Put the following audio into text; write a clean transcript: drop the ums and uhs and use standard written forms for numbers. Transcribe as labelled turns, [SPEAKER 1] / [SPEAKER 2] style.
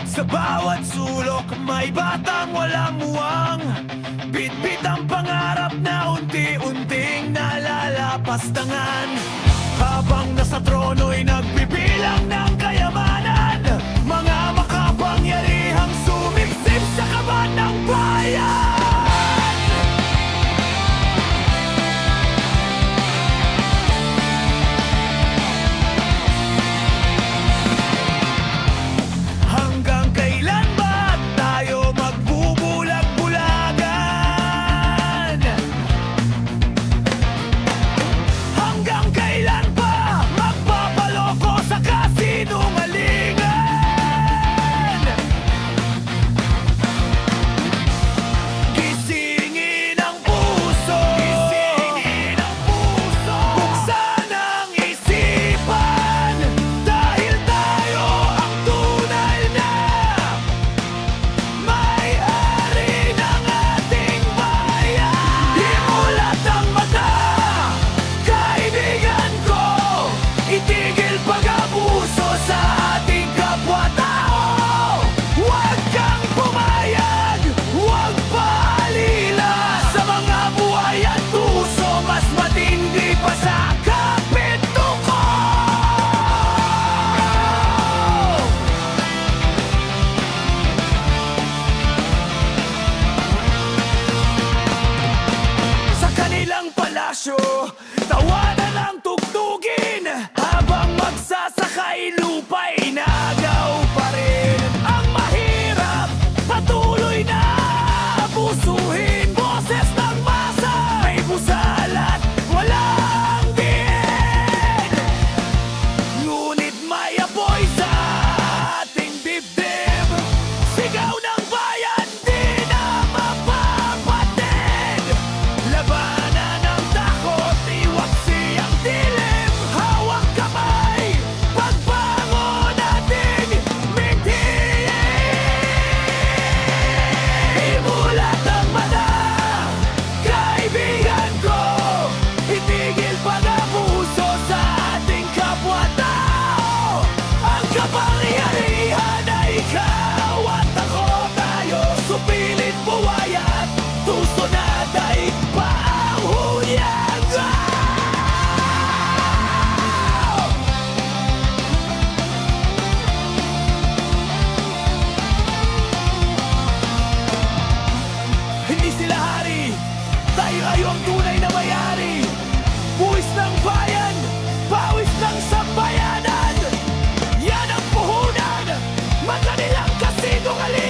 [SPEAKER 1] Sa bawat sulok may batang walang muwang, bitbit ang pangarap na unti-unting nalalapastangan. Habang nasa trono'y nagbibilang ng kayamanan, mga makapangyarihang sumipsip sa kaban ng bayan. Hanggang kailan ba tayo magbubulag-bulagan? Hanggang kailan pa magpapaloko sa kasinungalingan? Gisingin ang puso, gisingin ang puso, buksan ang isipan, dahil tayo ang tunay na may-ari ng ating bayan. Imulat ang mata, kaibigan ko, itigil pag-abuso sa ating kapwa-tao. Huwag kang pumayag, huwag paalila sa mga buhay at tuso, mas matindi pa sa kapito ko. Sa kanilang palasyo, tawanan ang tugtugin, habang magsasakay lupa'y nagaw pa rin. Ang mahirap, patuloy na abusuhin. Boses ng masa, may busalat, walang diin. Ngunit may apoy sa ating dibdib, sigaw ng bayan di na mapapatid. Labanan ang takot, iwag siyang dilim, hawak kamay, pagbangon natin mitiin. Imulat ang mata, kaibigan ko, itigil pag-abuso sa ating kapwa-tao. Ang kapangyarihan ay ikaw at ako, tayo supilit buhay at tuso na daig pa ang huyang. Hindi sila hari, tayo ay ang tunay na may-ari. Buwis ng bayan, pawis ng sambayanan, yan ang puhunan, magkanilang kasinungalingan.